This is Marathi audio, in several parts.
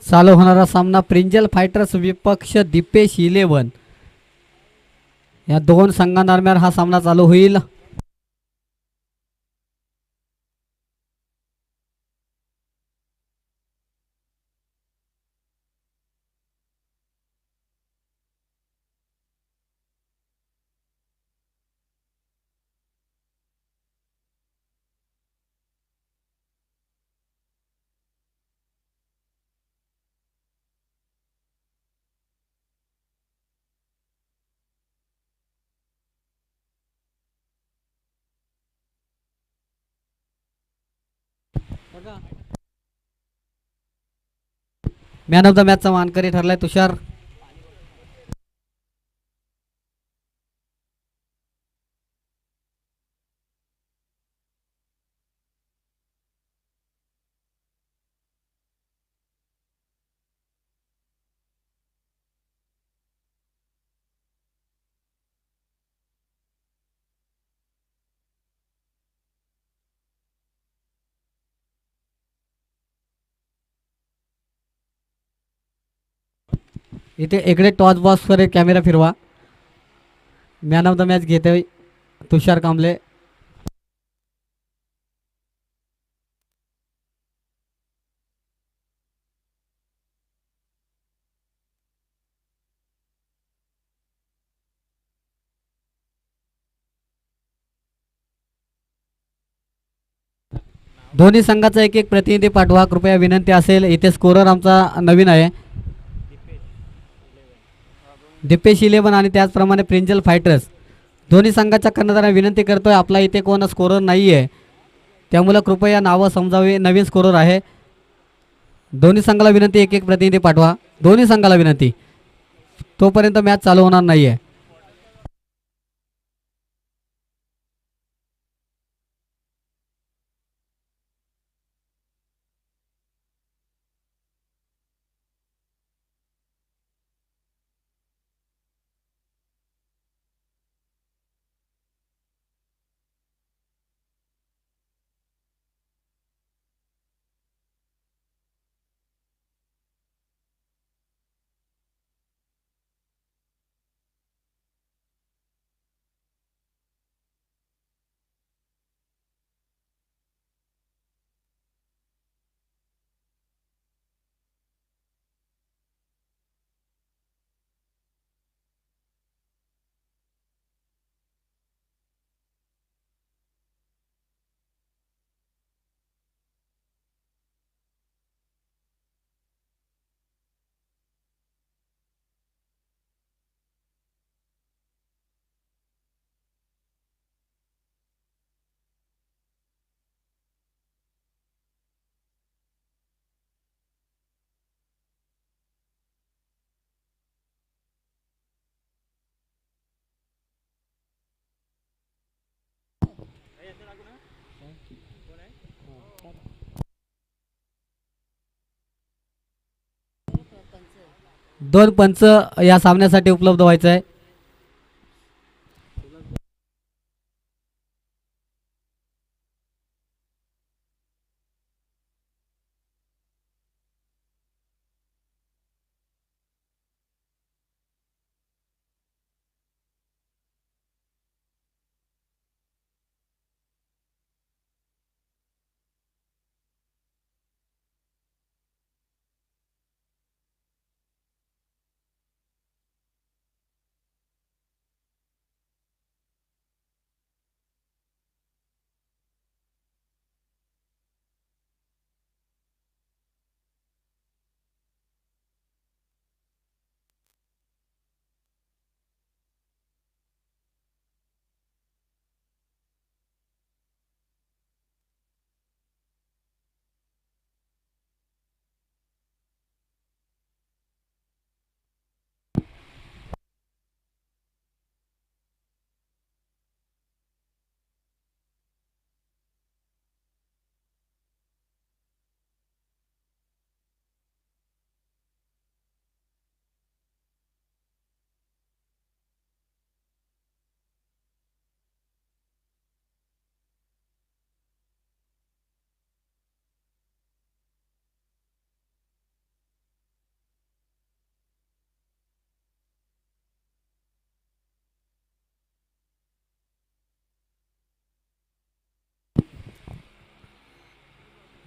चालू होणारा सामना प्रिंजल फायटर्स विपक्ष दीपेश 11 या दोन संघांदरम्यान हा सामना चालू होईल. मॅन ऑफ द मॅचचा मानकरी ठरलाय तुषार. इथे इकडे टॉस बॉक्स वर कॅमेरा फिरवा. मॅन ऑफ द मॅच घेते तुषार कांबळे. दोन्ही संघाचा एक एक प्रतिनिधी पाठवा कृपया विनंती असेल. इथे स्कोरर आमचा नवीन आहे दीपेश 11 आणि त्याचप्रमाणे प्रिंजल फायटर्स. दोन्ही संघाच्या कर्णधारांना विनंती करतोय आपला इथे कोण स्कोरर नाही आहे त्यामुळे कृपया नावं समजावे. नवीन स्कोरर आहे. दोन्ही संघाला विनंती एक एक प्रतिनिधी पाठवा. दोन्ही संघाला विनंती तोपर्यंत मॅच चालू होणार नाही आहे. दोन पंच या सामन्यासाठी उपलब्ध व्हायचं आहे.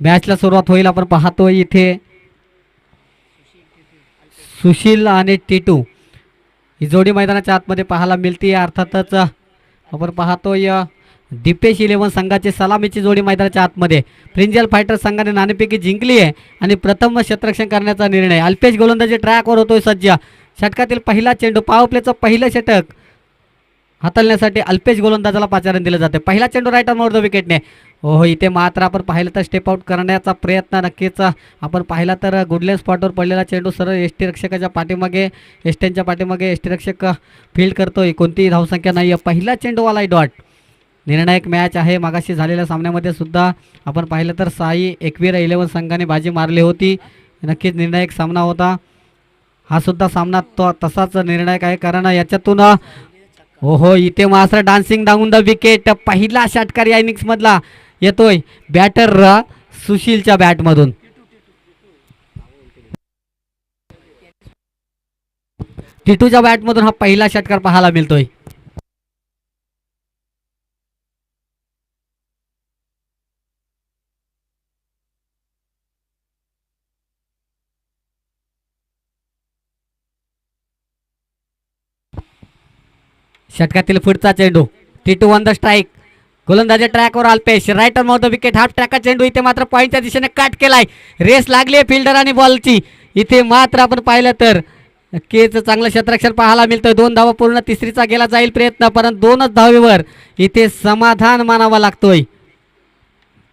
मॅचला सुरुवात होईल. आपण पाहतोय इथे सुशील आणि टिटू ही जोडी मैदानाच्या आतमध्ये पाहायला मिळते. अर्थातच आपण पाहतोय दिपेश इलेव्हन संघाची सलामीची जोडी मैदानाच्या आतमध्ये. प्रिंजल फायटर संघाने नाणेफेकी जिंकली आहे आणि प्रथम क्षेत्ररक्षण करण्याचा निर्णय. अल्पेश गोलंदाजी ट्रॅकवर होतोय सज्ज. षटकातील पहिला चेंडू पॉवर प्लेचं पहिलं षटक हाताळण्यासाठी अल्पेश गोलंदाजाला पाचारण दिलं जाते. पहिला चेंडू राईट ऑन विकेटने. हो इथे मात्र आपण पाहिलं तर स्टेप आउट करण्याचा प्रयत्न नक्कीच आपण पाहिला तर गुडलेन स्पॉटवर पडलेला चेंडू सरळ एस टी रक्षकाच्या पाठीमागे एसटीच्या पाठीमागे एस टी रक्षक फील्ड करतोय. कोणतीही धावसंख्या नाही आहे. पहिला चेंडूवाला डॉट. निर्णायक मॅच आहे. मागाशी झालेल्या सामन्यामध्ये सुद्धा आपण पाहिलं तर साई एकवीर 11 संघाने बाजी मारली होती. नक्कीच निर्णायक सामना होता. हा सुद्धा सामना तो तसाच निर्णायक आहे कारण याच्यातून हो इथे मात्र डान्सिंग डाऊन द विकेट. पहिला षटकार या इनिंग्स मधला येतोय बॅटर सुशीलच्या बॅटमधून. टिटूच्या बॅटमधून हा पहिला षटकार पाहायला मिळतोय. षटकातील पुढचा चेंडू टिटू ऑन द स्ट्राईक. गोलंदाजी ट्रॅकवर Alpesh right on the wicket. Half ट्रॅकचा चेंडू इथे मात्र पॉईंटच्या दिशेने काट केलाय. रेस लागली आहे फिल्डर आणि बॉलची. इथे मात्र आपण पाहिलं तर नक्कीच चांगलं क्षेत्ररक्षण पाहायला मिळतंय. 2 धावा पूर्ण. तिसरीचा गेला जाईल प्रयत्न परंतु 2च धावेवर इथे समाधान मानावा लागतोय.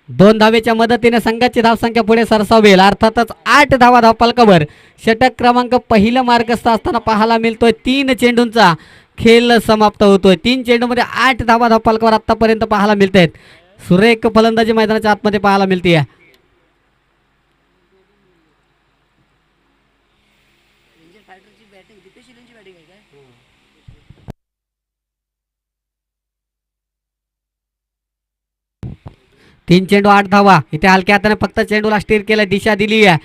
2 धावेच्या मदतीने संघाची धावसंख्या पुढे सरसावेल. अर्थातच 8 धावा धावफलकावर षटक क्रमांक पहिलं मार्गस्थ असताना पाहायला मिळतोय. 3 चेंडूंचा खेळ समाप्त होतोय. 3 चेंडूमध्ये 8 धावा धावफलकावर आतापर्यंत पाहायला मिळत आहेत. सुरेख फलंदाजी मैदानाच्या आतमध्ये पाहायला मिळते. 3 चेंडू 8 धावा. इथे हलक्या हाताने फक्त चेंडूला स्टीर केलं. दिशा दिली आहे.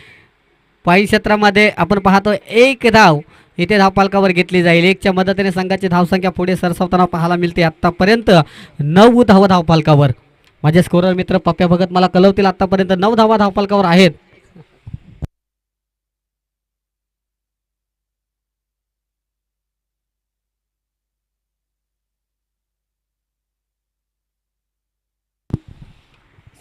पायी क्षेत्रामध्ये आपण पाहतो 1 धाव इथे धावपालकावर घेतली जाईल. 1च्या मदतीने संघाची धावसंख्या पुढे सरसावताना पाहायला मिळते. आतापर्यंत 9 धावा धावपालकावर. माझे स्कोरर मित्र पप्प्या भगत मला कळवतील आतापर्यंत 9 धावा धावपालकावर आहेत.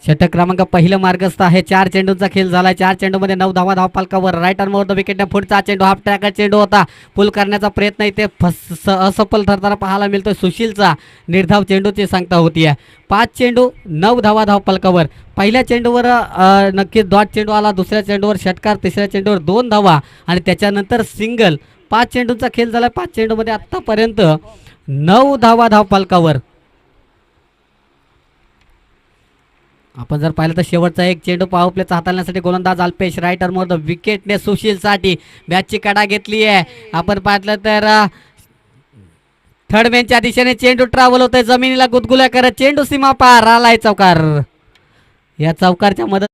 षटक क्रमांक पहिलं मार्गस्थ आहे. 4 चेंडूंचा खेळ झालाय. 4 चेंडूमध्ये 9 धावा धावपालकावर. Right on the wicket. पुढचा चेंडू हाफ ट्रॅकर चेंडू होता. पुल करण्याचा प्रयत्न इथे असफल ठरताना पाहायला मिळतोय. सुशीलचा निर्धाव चेंडूची सांगता होतीये. 5 चेंडू 9 धावा धावपालकावर. पहिल्या चेंडूवर नक्कीच डॉट चेंडू आला. दुसऱ्या चेंडूवर षटकार. तिसऱ्या चेंडूवर 2 धावा आणि त्याच्यानंतर सिंगल. 5 चेंडूंचा खेळ झाला. 5 चेंडूमध्ये आतापर्यंत 9 धावा धावपालकावर. आपण जर पाहिलं तर शेवटचा एक चेंडू पॉवर प्लेचा हाताळण्यासाठी गोलंदाज अल्पेश राईट द विकेटने सुशीलसाठी मॅचची कडा घेतली आहे. आपण पाहिलं तर थर्ड मॅनच्या दिशेने चेंडू ट्रॅव्हल होतोय. जमिनीला गुदगुल्या करत चेंडू सीमा पार आलाय चौकार. या चौकारच्या मदत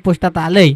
पुष्टात आलंय.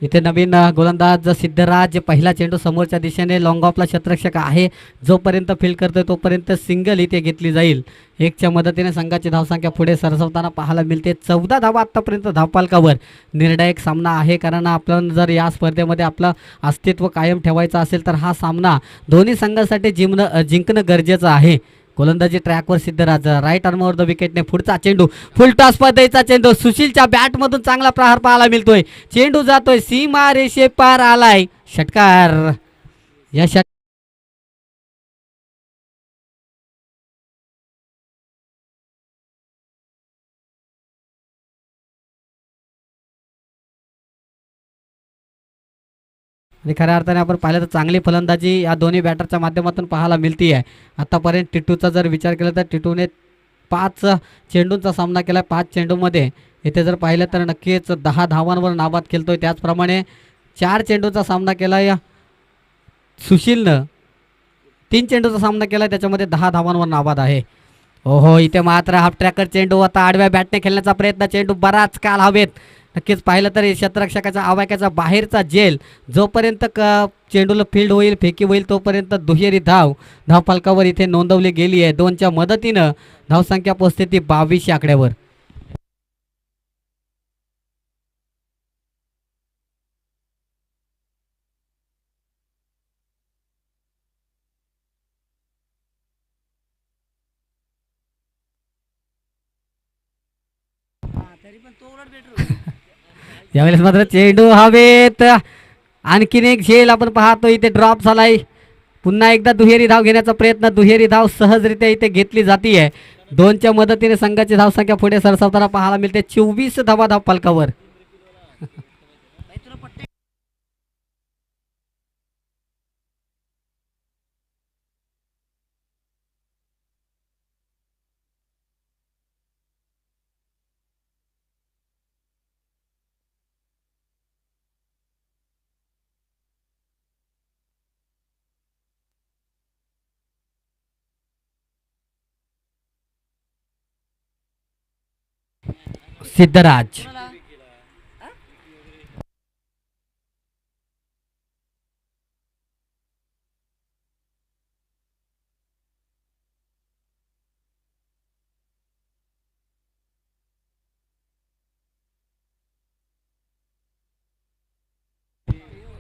इथे नवीन गोलंदाज सिद्धराज पहिला चेंडू समोरच्या दिशेने लॉंग ऑफला क्षेत्ररक्षक आहे, जोपर्यंत फील्ड करतोय तोपर्यंत सिंगल इथे घेतली जाईल. एकच्या मदतीने संघाची धावसंख्या पुढे सरसवताना पाहायला मिळते. 14 धावा आतापर्यंत धावपालकावर. निर्णायक सामना आहे, कारण आपण जर या स्पर्धेमध्ये आपलं अस्तित्व कायम ठेवायचं असेल तर हा सामना दोन्ही संघांसाठी जिंकणं गरजेचं आहे. गोलंदाजी ट्रॅकवर सिद्धराज, राईट आर्मवर द विकेटने पुढचा चेंडू, फुल टॉस पद्धतीचा चेंडू, सुशीलच्या बॅटमधून चांगला प्रहार पाहायला मिळतोय. चेंडू जातोय सीमा रेषे पार आलाय. षटकार. या आणि खऱ्या अर्थाने आपण पाहिलं तर चांगली फलंदाजी या दोन्ही बॅटरच्या माध्यमातून पाहायला मिळते आहे. आतापर्यंत टिटूचा जर विचार केला तर टिटूने 5 चेंडूंचा सामना केला. 5 चेंडूमध्ये इथे जर पाहिलं तर नक्कीच 10 धावांवर नाबाद खेळतोय. त्याचप्रमाणे 4 चेंडूचा सामना केला या सुशीलनं. 3 चेंडूचा सामना केला, त्याच्यामध्ये 10 धावांवर नाबाद आहे. ओहो, इथे मात्र हाफ ट्रॅकर चेंडू, आता आडव्या बॅटने खेळण्याचा प्रयत्न, चेंडू बराच काल हवेत. नक्कीच पाहिलं तर क्षेत्ररक्षकाच्या आवाक्याचा बाहेरचा जेल, जोपर्यंत चेंडूला फील्ड होईल, फेकी होईल, तोपर्यंत दुहेरी धावफलकावर इथे नोंदवली गेली आहे. 2च्या मदतीनं धावसंख्या पोहोचते ती 22 आकड्यावर. यावेळेस मात्र चेंडू हवेत. आणखीन एक झेल आपण पाहतो, इथे ड्रॉप झालाय. पुन्हा एकदा दुहेरी धाव घेण्याचा प्रयत्न, दुहेरी धाव सहजरित्या इथे घेतली जाते. 2च्या मदतीने संघाची धावसंख्या पुढे सरसावताना पाहायला मिळते. 24 धावा धावफलकावर. सिद्धराज.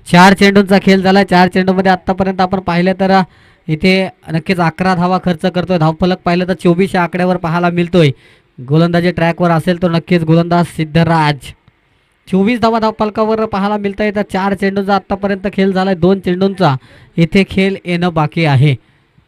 4 चेंडूंचा खेळ झाला. 4 चेंडूमध्ये आतापर्यंत आपण पाहिलं तर इथे नक्कीच 11 धावा खर्च करतोय. धावफलक पाहिलं तर 24 आकड्यावर पाहायला मिळतोय. गोलंदाजी ट्रॅकवर असेल तर नक्कीच गोलंदाज सिद्धराज. 24 धावा धावफलकावर पाहायला मिळत आहे. तर 4 चेंडूंचा आतापर्यंत खेळ झालाय. 2 चेंडूंचा इथे खेळ येणं बाकी आहे.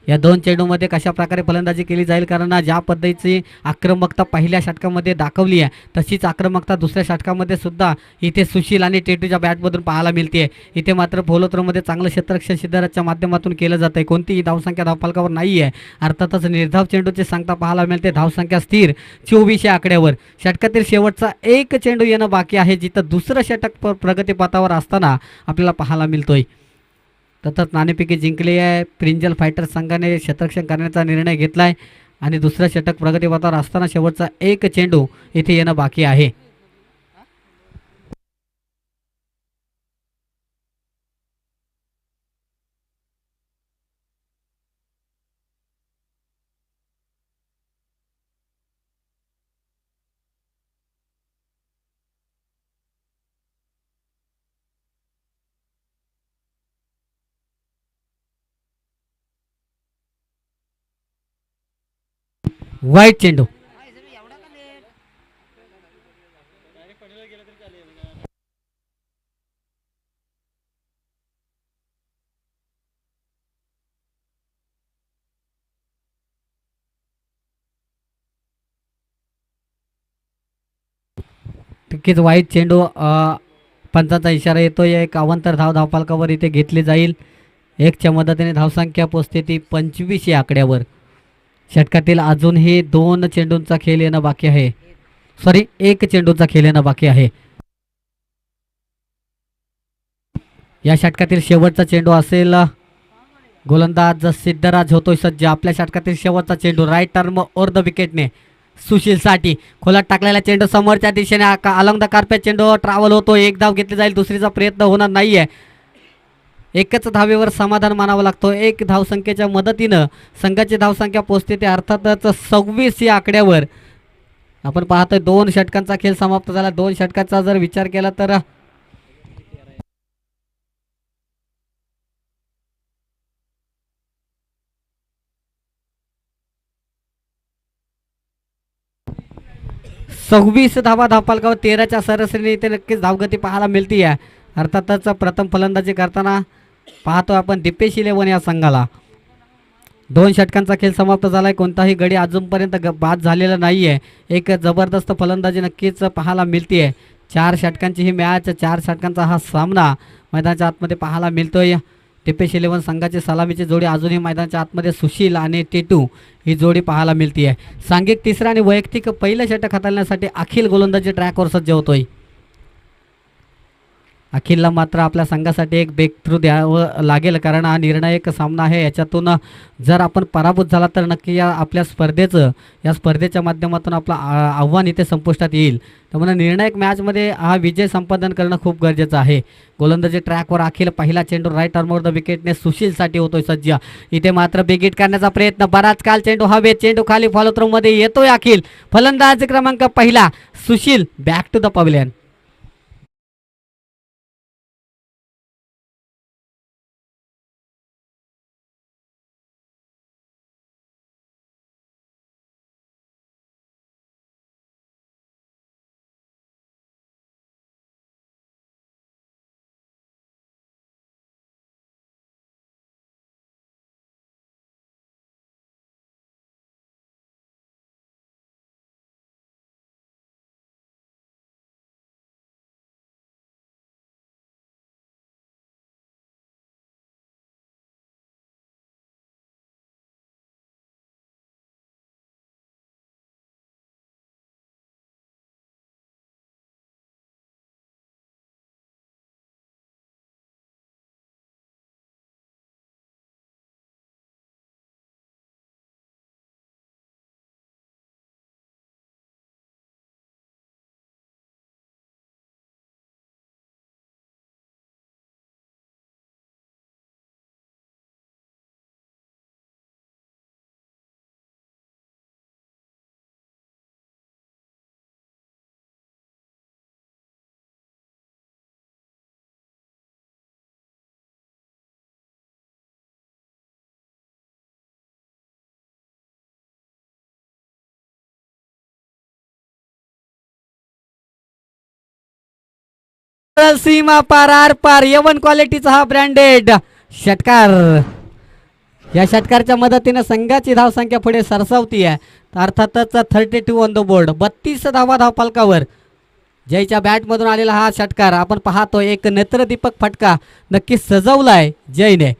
या 2 चेंडूमध्ये कशा प्रकारे फलंदाजी केली जाईल, कारण ज्या पद्धतीची आक्रमकता पहिल्या षटकामध्ये दाखवली आहे तशीच आक्रमकता दुसऱ्या षटकामध्ये सुद्धा इथे सुशील आणि टेटूच्या बॅटमधून पाहायला मिळते. इथे मात्र फॉलोथ्रोमध्ये चांगलं क्षेत्ररक्षण सिद्धराजच्या माध्यमातून केलं जात आहे. कोणतीही धावसंख्या धावफलकावर नाही आहे. अर्थातच निर्धाव चेंडूची सांगता पाहायला मिळते. धावसंख्या स्थिर 24 आकड्यावर. षटकातील शेवटचा एक चेंडू येणं बाकी आहे, जिथं दुसरं षटक प्रगतीपथावर असताना आपल्याला पाहायला मिळतोय. तसंच नाणेफेकी जिंकली आहे. प्रिंजल फायटर्स संघाने क्षेत्ररक्षण करण्याचा निर्णय घेतला आहे आणि दुसरं षटक प्रगतीपथावर असताना शेवटचा एक चेंडू इथे येणं बाकी आहे. वाईट चेंडू. नक्कीच वाईट चेंडू. पंचांचा इशारा येतोय. एक अवांतर धावफलकावर इथे घेतली जाईल. 1च्या मदतीने धावसंख्या पोचते ती 25 आकड्यावर. षटकातील अजूनही 2 चेंडूंचा खेळ येणं बाकी आहे. सॉरी, 1 चेंडूचा खेळ येणं बाकी आहे. या षटकातील शेवटचा चेंडू असेल. गोलंदाज सिद्धराज होतोय सज्ज. आपल्या षटकातील शेवटचा चेंडू राईट टर्म ओर द विकेटने सुशीलसाठी खोलात टाकलेला चेंडू समोरच्या दिशेने अलॉंग द कार्पेट चेंडू ट्रॅव्हल होतो. एक धाव घेतली जाईल, दुसरीचा प्रयत्न होणार नाहीये. एकच धावेवर समाधान मानावं लागतो. एक धावसंख्येच्या मदतीनं संघाची धावसंख्या पोहोचते ते अर्थातच 26 या आकड्यावर. आपण पाहतोय 2 षटकांचा खेळ समाप्त झाला. 2 षटकांचा जर विचार केला तर सव्वीस धावा धावपालकावर 13च्या सरासरीने इथे नक्कीच धावगती पाहायला मिळते आहे. अर्थातच प्रथम फलंदाजी करताना पाहतो आपण दीपेश इलेव्हन या संघाला. 2 षटकांचा खेळ समाप्त झाला आहे. कोणताही गडी अजूनपर्यंत बाद झालेला नाही आहे. एक जबरदस्त फलंदाजी नक्कीच पाहायला मिळते आहे. 4 षटकांची ही मॅच, 4 षटकांचा हा सामना मैदानाच्या आतमध्ये पाहायला मिळतोय. दीपेश इलेव्हन संघाची सलामीची जोडी अजूनही मैदानाच्या आतमध्ये सुशील आणि टेटू ही जोडी पाहायला मिळते आहे. सांघिक तिसरा आणि वैयक्तिक पहिलं षटक हाताळण्यासाठी अखिल गोलंदाजी ट्रॅकवर सज्ज होतोय. अखिलला मात्र आपल्या संघासाठी एक ब्रेक थ्रू द्यावं लागेल, कारण हा निर्णायक सामना आहे. याच्यातून जर आपण पराभूत झाला तर नक्की या स्पर्धेच्या माध्यमातून आपलं आव्हान इथे संपुष्टात येईल. त्यामुळे निर्णायक मॅचमध्ये हा विजय संपादन करणं खूप गरजेचं आहे. गोलंदाजी ट्रॅकवर अखिल, पहिला चेंडू राईट आर्मवर द विकेटने सुशीलसाठी होतोय सज्ज. इथे मात्र बिगिट करण्याचा प्रयत्न, बराच काल चेंडू हवेत, चेंडू खाली फॉलो थ्रो मध्ये येतोय अखिल. फलंदाज क्रमांक पहिला Sushil back to the pavilion. सीमा पार आर पार यवन क्वालिटीचा हा ब्रँडेड षटकार. या षटकारच्या मदतीने संघाची धावसंख्या पुढे सरसावती आहे. अर्थातच 32 ऑन द बोर्ड. 32 धावा धावपालकावर. जयच्या बॅटमधून आलेला हा षटकार आपण पाहतो. एक नेत्रदीपक फटका नक्की सजवलाय जयने.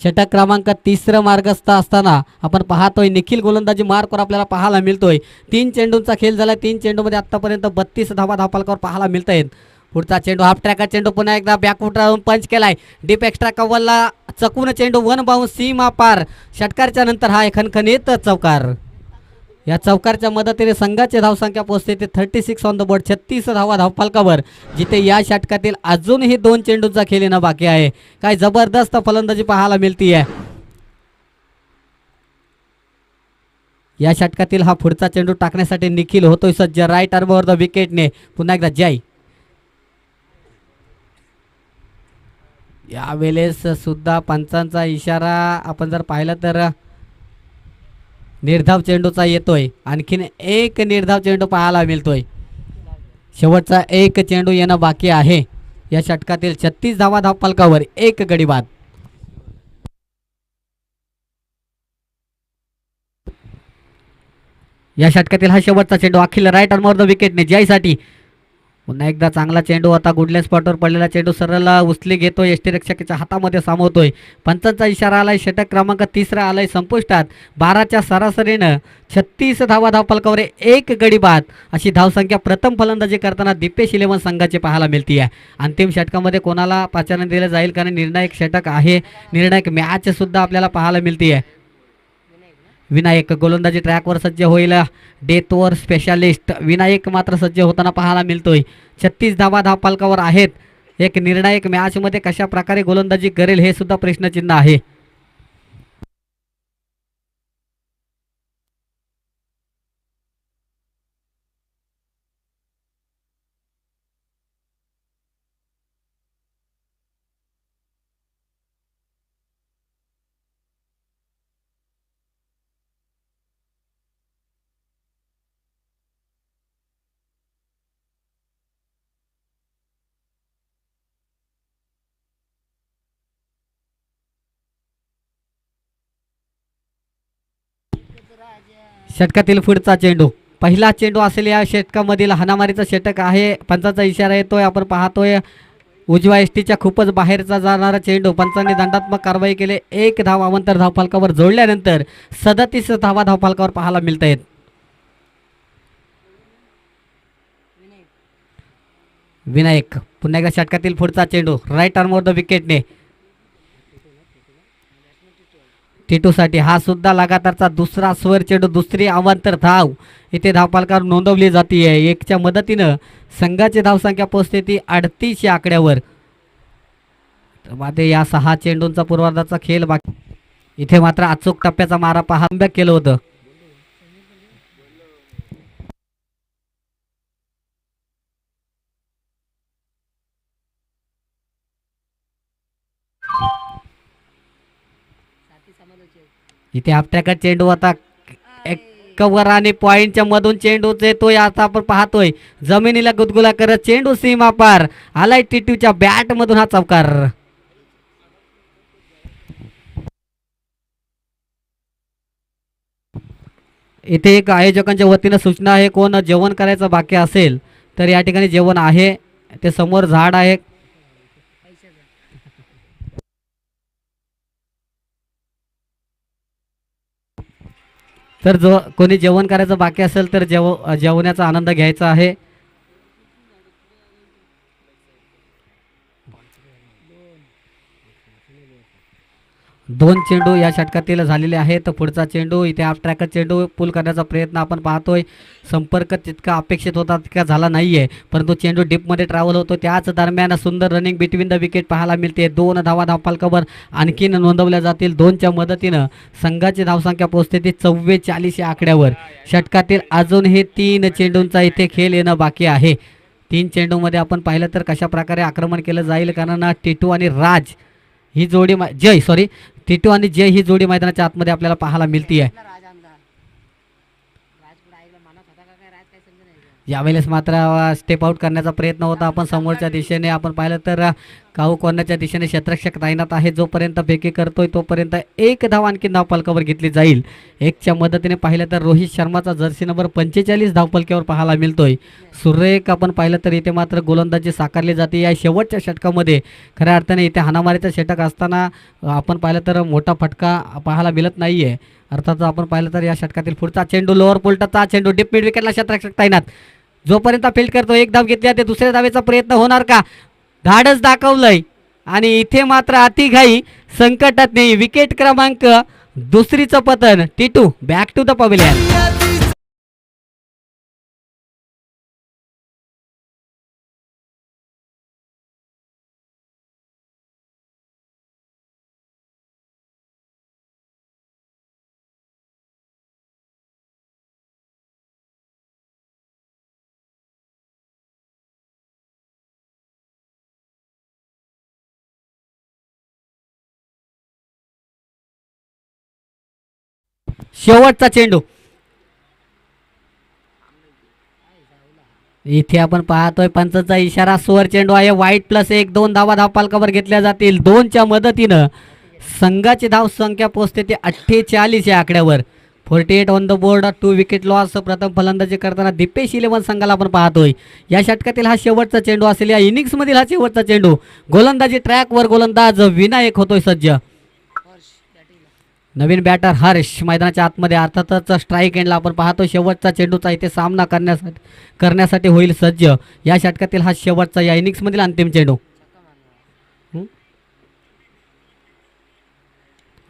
षटक क्रमांक 3 मार्गस्थ असताना आपण पाहतोय निखिल गोलंदाजी मार्कवर आपल्याला पाहायला मिळतोय. 3 चेंडूंचा खेळ झाला. 3 चेंडूमध्ये आतापर्यंत 32 धावा धावपालकावर पाहायला मिळत आहेत. पुढचा चेंडू हाफ ट्रॅका चेंडू पुन्हा एकदा बॅकफूट राहून पंच केलाय. डीप एक्स्ट्रा कव्हरला चकवून चेंडू वन बाउंस सीमा पार. षटकारच्या नंतर हा खणखणीत चौकार. या चौकारच्या मदतीने संघाची धावसंख्या पोहोचते ते 36 ऑन द बोर्ड. 36 धावा धावपालकावर, जिथे या षटकातील अजूनही 2 चेंडूंचा खेळ येणं बाकी आहे. काय जबरदस्त फलंदाजी पाहायला मिळते आहे. या षटकातील हा पुढचा चेंडू टाकण्यासाठी निखिल होतोय सज्ज. राईट आर्मवर द विकेटने पुन्हा एकदा जय. यावेळेस सुद्धा पंचांचा इशारा आपण जर पाहिला तर निर्धाव चेंडूचा येतोय. आणखीन एक निर्धाव चेंडू पाहायला मिळतोय. शेवटचा एक चेंडू येणं बाकी आहे. या षटकातील 36 धावा धावपालकावर एक गडी बाद. या षटकातील हा शेवटचा चेंडू अखिल राईट आर्मवर द विकेटने जयसाठी. पुन्हा एकदा चांगला चेंडू होता. गुडल्या स्पॉटवर पडलेला चेंडू सरळ उचली घेतोय, यष्टीरक्षकाच्या हातामध्ये सामावतोय. पंचांचा इशारा आलाय. षटक क्रमांक 3 आलाय संपुष्टात. 12च्या सरासरीनं 36 धावा धावपालकावर एक गडी बाद अशी धावसंख्या प्रथम फलंदाजी करताना दीपेश इलेव्हन संघाची पाहायला मिळते आहे. अंतिम षटकामध्ये कोणाला पाचारण दिलं जाईल, कारण निर्णायक षटक आहे. निर्णायक मॅच सुद्धा आपल्याला पाहायला मिळते आहे. विनायक गोलंदाजी ट्रॅकवर सज्ज होईल. डेथ ओव्हर स्पेशालिस्ट विनायक मात्र सज्ज होताना पाहायला मिळतोय. 36 धावा धावफलकावर आहेत. एक निर्णायक मॅचमध्ये कशा प्रकारे गोलंदाजी करेल हे सुद्धा प्रश्नचिन्ह आहे. षटकातील पुढचा चेंडू पहिला चेंडू असेल या षटकामधील हाणामारीचा षटक आहे. पंचाचा इशारा येतोय. आपण पाहतोय उजव्या एसटीच्या खूपच बाहेरचा जाणारा चेंडू. पंचांनी दंडात्मक कारवाई केली. एक धाव अवंतर धावफलकावर जोडल्यानंतर 37 धावा धावफलकावर पाहायला मिळत आहेत. विनायक पुन्हा एकदा षटकातील पुढचा चेंडू राईट आर्म वर द विकेटने साठी हा सुद्धा लगातारचा दुसरा स्वर चेंडू. दुसरी अवांतर धाव इथे धावफलकावर नोंदवली जाते. एकच्या मदतीनं संघाची धावसंख्या पोहोचते ती 38 या आकड्यावर. मध्ये या 6 चेंडूंचा पूर्वार्धाचा खेळ बाकी. इथे मात्र अचूक टप्प्याचा मारा पाहायला केलं होतं. इथे आपट्याकडे चेंडू आता कव्हर आणि पॉइंटच्या मधून चेंडू येतोय. आता आपण पाहतोय जमिनीला गुदगुला करत चेंडू सीमा पार आलाय. टिटूच्या बॅट मधून हा चौकार. इथे एक आयोजकांच्या वतीनं सूचना आहे, कोण जेवण करायचं बाकी असेल तर या ठिकाणी जेवण आहे. ते समोर झाड आहे. तर जो कोणी जेवण करायचं बाकी असेल तर जेवण्याचा आनंद घ्यायचा आहे. दोन चेंडू या षटकातील झालेले आहेत. पुढचा चेंडू इथे ऑफ ट्रॅकर चेंडू पुल करण्याचा प्रयत्न आपण पाहतोय. संपर्क तितका अपेक्षित होता तितका झाला नाहीये, परंतु चेंडू डीपमध्ये ट्रॅव्हल होतो. त्याच दरम्यान सुंदर रनिंग बिटवीन द विकेट पाहायला मिळते. 2 धावा धावफलकावर आणखीन नोंदवल्या जातील. 2च्या मदतीनं संघाची धावसंख्या पोहोचते ती 44 या आकड्यावर. षटकातील अजूनही 3 चेंडूंचा इथे खेळ येणं बाकी आहे. 3 चेंडूमध्ये आपण पाहिलं तर कशा प्रकारे आक्रमण केलं जाईल, कारण टिटू आणि राज ही जोडी टिटू आणि जय ही जोडी मैदानाच्या आतमध्ये आपल्याला पाहायला मिळते आहे. यावेळेस मात्र स्टेप आउट करण्याचा प्रयत्न होता. आपण समोरच्या दिशेने आपण पाहिलं तर काहू कोर्नरच्या दिशेने क्षेत्ररक्षक तैनात आहे. जोपर्यंत फेकी करतोय तोपर्यंत 1 धाव आणखी धावफलकावर घेतली जाईल. 1च्या मदतीने पाहिलं तर रोहित शर्माचा जर्सी नंबर 45 धावफलकावर पाहायला मिळतोय. सुरेख आपण पाहिलं तर इथे मात्र गोलंदाजी साकारली जाते. या शेवटच्या षटकामध्ये खऱ्या अर्थाने इथे हाणामारीचा षटक असताना आपण पाहिलं तर मोठा फटका पाहायला मिळत नाहीये. अर्थात आपण पाहिलं तर या षटकातील पुढचा चेंडू लोअर पोल्टचा चेंडू डीप मिड विकेटला क्षेत्ररक्षक तैनात. जोपर्यंत फील्ड करतो 1 धाव घेतली ते दुसऱ्या धावेचा प्रयत्न होणार का? धाडस दाखवलंय आणि इथे मात्र अतिघाई संकटात नाही. विकेट क्रमांक 2चं पतन. टिटू बॅक टू द पवेलियन. शेवटचा चेंडू इथे आपण पाहतोय पंचाचा इशारा. स्वर चेंडू आहे. वाईट +1 2 धावा धावफलकावर घेतल्या जातील. 2च्या मदतीनं संघाची धाव संख्या पोहोचते ते 48 या आकड्यावर. 48 on the board. 2 wicket loss. प्रथम फलंदाजी करताना दिपेश इलेव्हन संघाला आपण पाहतोय. या षटकातील हा शेवटचा चेंडू असेल. या इनिंग्स मधील हा शेवटचा चेंडू. गोलंदाजी ट्रॅकवर गोलंदाज विनायक होतोय सज्ज. नवीन बॅटर हर्ष मैदानाच्या आतमध्ये. अर्थातच स्ट्राईक एंडला आपण पाहतो. शेवटचा चेंडूचा इथे सामना करण्यासाठी होईल सज्ज. या षटकातील हा शेवटचा या इनिंग्स मधील अंतिम चेंडू.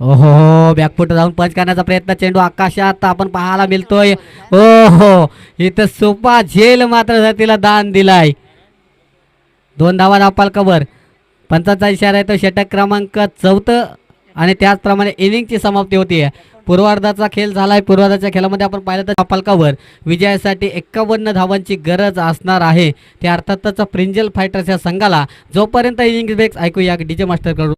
ओहो बॅकफुट जाऊन पंच करण्याचा प्रयत्न, चेंडू आकाशात आपण पाहायला मिळतोय. ओहो इथं सोपा झेल मात्र तिला दान दिलाय. 2 धावा धावपालकावर. पंचाचा इशारा आहे तो षटक क्रमांक 4 आणि त्याचप्रमाणे इनिंगची समाप्ती होतीये. पूर्वार्धाचा खेळ झालाय. पूर्वार्धाच्या खेळामध्ये आपण पाहिलं तर धावपालकावर विजयासाठी 51 धावांची गरज असणार आहे. ते अर्थातच प्रिंजल फायटर्स या संघाला. जोपर्यंत इनिंग ब्रेक्स ऐकूया डीजे मास्टर कडून.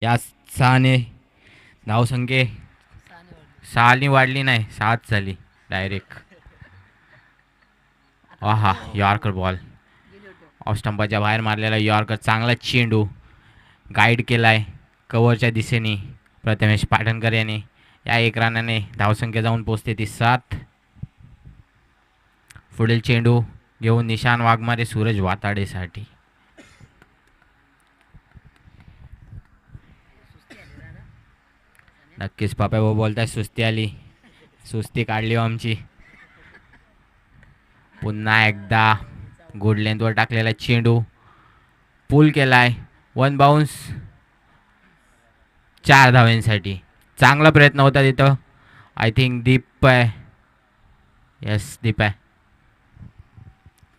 या सहाने धावसंख्ये 6 वाढली नाही 7 झाली डायरेक्ट. आहा यॉर्कर बॉल ऑफ स्टंपाच्या बाहेर मारलेला यॉर्कर. चांगला चेंडू गाईड केलाय कव्हरच्या दिशेने प्रथमेश पाटणकर याने. या 1 रनाने धावसंख्या जाऊन पोचते ती 7. पुढील चेंडू घेऊन निशान वाघमारे सूरज वाताडेसाठी. नक्कीच पापा भाऊ बोलताय सुस्ती आली. सुस्ती काढली हो आमची. पुन्हा एकदा गुड लेंथवर टाकलेला चेंडू पुल केलाय. 1 बाउन्स 4 धावांसाठी. चांगला प्रयत्न होता तिथं. आय थिंक दीप आहे. येस दीप आहे.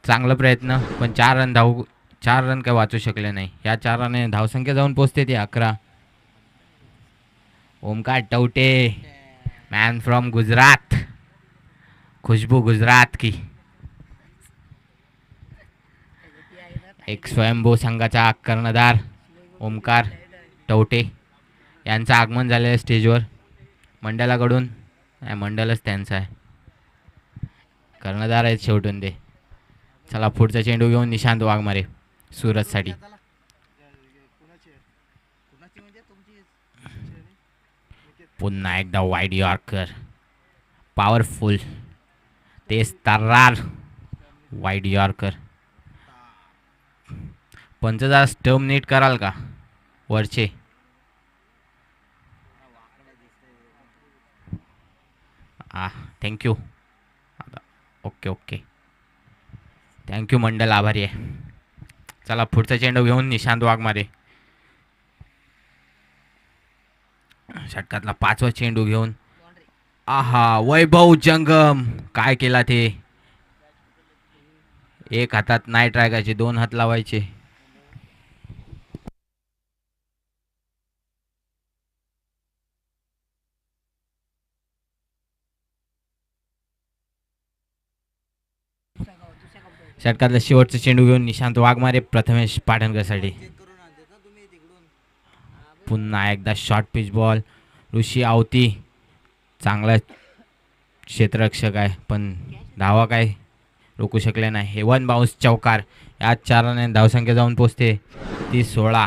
चांगला प्रयत्न पण 4 रन काय वाचू शकले नाही. या 4 रनाने धावसंख्या जाऊन पोचते ती 11. Omkar Tawate man from Gujarat. खुशबू गुजरात की. एक स्वयंभू संघाचा कर्णधार ओमकार टवटे यांचं आगमन झालेलं आहे स्टेजवर मंडळाकडून. मंडळच त्यांचं आहे. कर्णधार आहेत शेवटून ते. चला पुढचा चेंडू घेऊन निशांत वाघमारे सुरतसाठी. पुन्हा एकदा वाईड यॉर्कर. पॉवरफुल तेज तर्रार वाईड यॉर्कर. पंच जरा स्टंप नीट कराल का वरचे. थँक्यू. ओके ओके थँक्यू मंडल आभारी आहे. चला पुढचा चेंडू घेऊन निशांत वाघमारे. षटकातला 5वा चेंडू घेऊन आहा वैभव जंगम काय केला ते. एक हातात नाही ट्राय करायचे 2 हात लावायचे. षटकातला शेवटचा चेंडू घेऊन निशांत वाघमारे प्रथमेश पाटणकरसाठी. पुन्हा एकदा शॉर्ट पिच बॉल. ऋषी आवती चांगला क्षेत्ररक्षक आहे पण धावा काय रोखू शकले नाही. हे 1 बाउन्स चौकार. या 4 रनाने धावसंख्या जाऊन पोचते ती 16.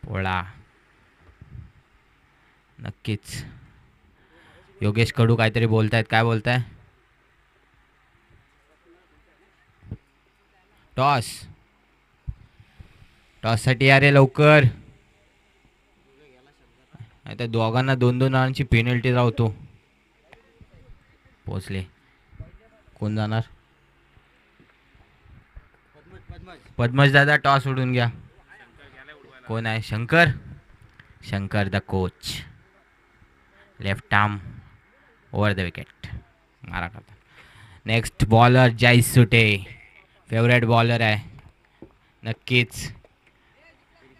पोळा नक्कीच. योगेश कडू काहीतरी बोलतायत. काय बोलताय. टॉससाठी अरे लवकर. आता दोघांना 2-2 रनांची पेनल्टी राहतो. पोचले. कोण जाणार. पद्मज दादा टॉस उडून घ्या. कोण आहे. Shankar the coach. Left arm over the wicket मारा करता. नेक्स्ट बॉलर जय सुटे फेवरेट बॉलर आहे नक्कीच.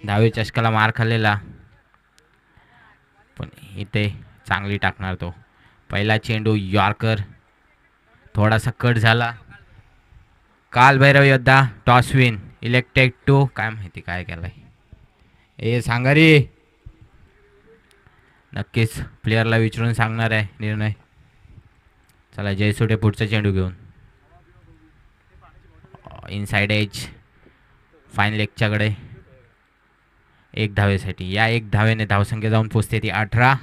10वी चषकाला मार खाल्लेला पण इथे चांगली टाकणार तो. पहिला चेंडू यॉर्कर थोडासा कट झाला. काल भैरव योद्धा टॉस विन इलेक्टेड टू काय माहिती काय केलंय. सांगा रे. नक्कीच प्लेयरला विचारून सांगणार आहे निर्णय. चला जयसुटे पुढचा चेंडू घेऊन इनसाइड एज फाईन लेगच्याकडे 1 धावेसाठी. या 1 धावेने धावसंख्या जाऊन पोचते ती 18.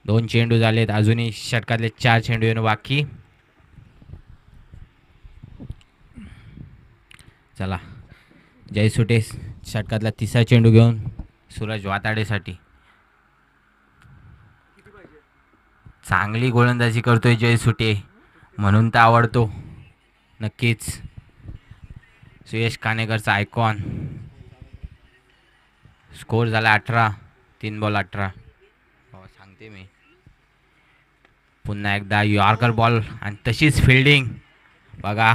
2 चेंडू झालेत. अजूनही षटकातले 4 चेंडू येणं बाकी. चला जयसुटे षटकातला 3रा चेंडू घेऊन सूरज वाताडेसाठी. चांगली गोलंदाजी करतोय जयसुटे म्हणून तर आवडतो नक्कीच. सुयश कानेकरचा आयकॉन. स्कोर झाला 18. 3 बॉल 18. सांगते मी. पुन्हा एकदा यॉर्कर बॉल आणि तशीच फिल्डिंग. बघा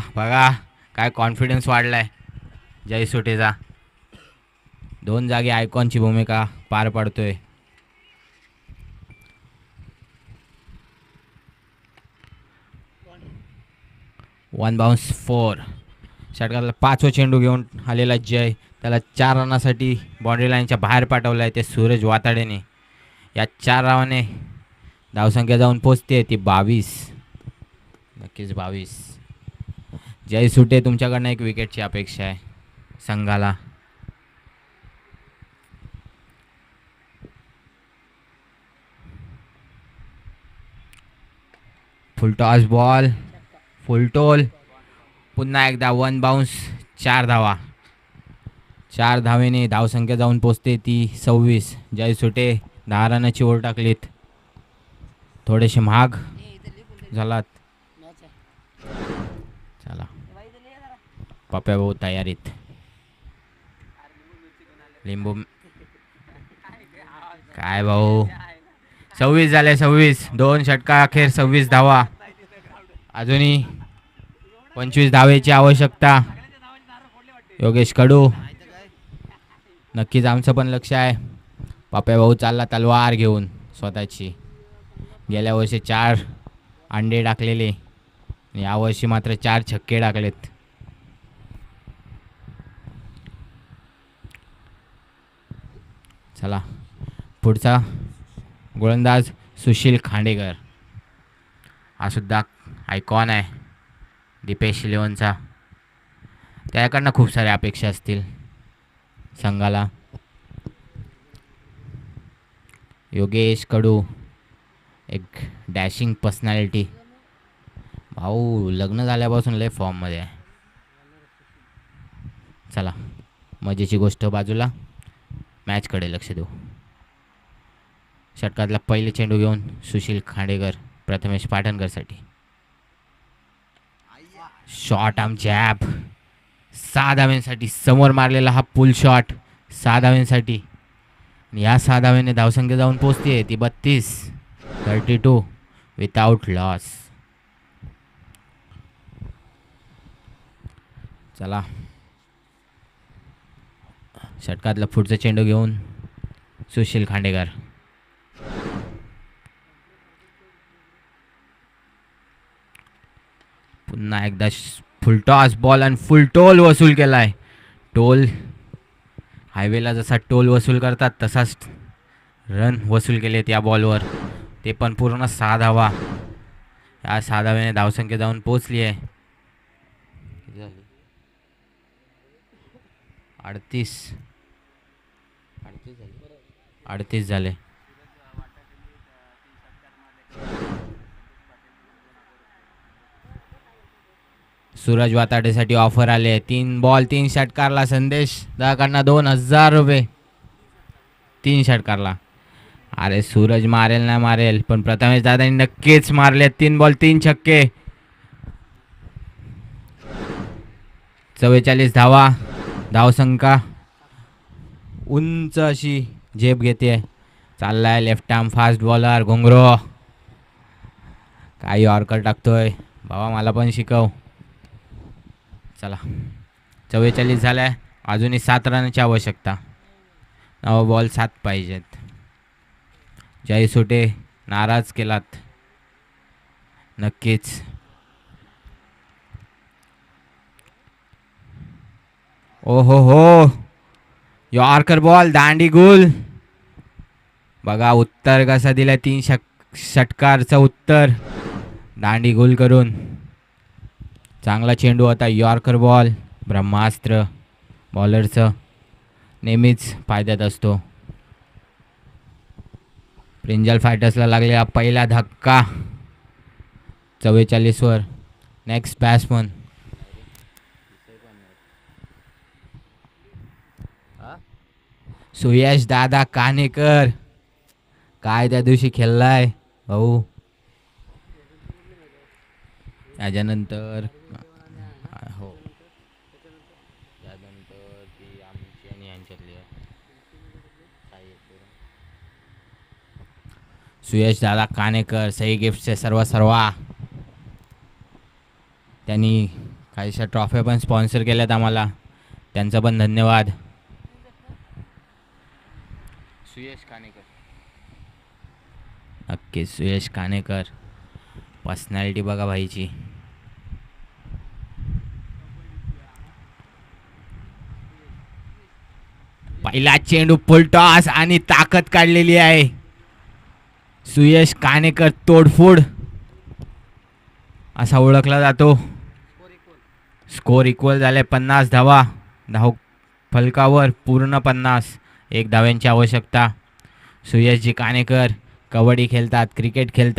काय कॉन्फिडन्स वाढलाय जयसुटेचा. 2 जागी आयकॉनची भूमिका पार पाडतोय. One bounce 4. षटकातला 5वा चेंडू घेऊन आलेला जय, त्याला 4 रनासाठी बाउंड्री लाईनच्या बाहेर पाठवलं आहे ते सूरज वाताडेने. या 4 धावाने धावसंख्या जाऊन पोचते ती 22, नक्कीच 22. जय सुटे, तुमच्याकडनं एक विकेटची अपेक्षा आहे संघाला. फुलटॉस बॉल, फुलटोल, पुन्हा एकदा 1 बाउन्स, 4 धावा. 4 धावेने धावसंख्या जाऊन पोचते ती 26. जय सुटे 10 रनाची ओढ टाकलीत, थोडेसे महाग झालात. चला पप्या भाऊ तयारीत. लिंबू काय भाऊ, 26 झाले, 26. 2 षटका अखेर 26 धावा. अजूनही 25 धावेची आवश्यकता. योगेश कडू, नक्कीच आमचं पण लक्ष आहे. पप्या भाऊ चालला तलवार घेऊन स्वतःची. गेल्या वर्षी 4 अंडे टाकलेले, यावर्षी मात्र 4 छक्के टाकलेत. चला पुढचा गोलंदाज सुशील खांडेकर, हा सुद्धा आयकॉन आहे दीपेश इलेव्हनचा. त्याकडनं खूप साऱ्या अपेक्षा असतील संघाला. योगेश कडू, एक डॅशिंग पर्सनॅलिटी. भाऊ लग्न झाल्यापासून लय फॉर्ममध्ये आहे. चला मजेची गोष्ट बाजूला, मॅचकडे लक्ष देऊ. षटकातला पहिले चेंडू घेऊन सुशील खांडेकर प्रथमेश पाटणकरसाठी. शॉट आर्म जॅब, 6 धाव्यांसाठी समोर मारलेला हा पुल शॉट 6 धाव्यांसाठी. या 6 धाव्याने धावसंख्या जाऊन पोचते ती 32, 32 विदाउट लॉस. चला षटकातला पुढचा चेंडू घेऊन सुशील खांडेकर. पुन्हा एकदा फुल टॉस बॉल आणि फुल टोल वसूल केलाय. टोल हायवेला जसा टोल वसूल करतात तसाच रन वसूल केलेत या बॉलवर, ते पण पूर्ण 6 धावा. या 6 धाव्याने धावसंख्या जाऊन पोचली आहे 38 झाले. सूरज वाताडेसाठी ऑफर आले. 3 बॉल 3 षटकारला. संदेश दाकडनं 2000 रुपये 3 षटकारला. अरे सूरज मारेल ना मारेल, पण प्रथमेश दादांनी नक्कीच मारले. 3 बॉल 3 छक्के, 44 धावा. धावसंख्या उंच अशी झेप घेते. चाललाय लेफ्ट आर्म फास्ट बॉलर घोंगरो. काही ऑर्कर टाकतोय बाबा, मला पण शिकव. चला 44 झालाय. अजूनही 7 रनाची आवश्यकता. 9 बॉल 7 पाहिजेत. जय सुटे नाराज केलात नक्कीच. ओ हो यॉर्कर बॉल दांडी गुल. बघा उत्तर कसं दिलं. 3 षटकारचं उत्तर दांडी गुल करून. चांगला चेंडू होता. यॉर्कर बॉल ब्रह्मास्त्र बॉलरचं नेहमीच फायद्यात असतो. प्रिंजल फायटर्सला लागलेला पहिला धक्का 44 वर. नेक्स्ट बॅट्समन सुयश दादा कानेकर. काय त्या दिवशी खेळलाय भाऊ. त्याच्यानंतर हो त्यानंतर ती आमची आणि यांच्यातली सुयश दादा कानेकर सई गिफ्टचे सर्वा. त्यांनी काहीशा ट्रॉफ्या पण स्पॉन्सर केल्यात आम्हाला, त्यांचा पण धन्यवाद. सुयश कानेकर, नक्की सुयश कानेकर. पर्सनॅलिटी बघा भाईची. पहिला चेंडू फुलटॉस आणि ताकद काढलेली आहे. सुयश कानेकर तोडफोड असा ओळखला जातो. स्कोर इक्वल झाले 50 धावा. धाव फलकावर पूर्ण 50. 1 धाव्यांची आवश्यकता. सुयशजी कानेकर कबड्डी खेळतात, क्रिकेट खेळतात.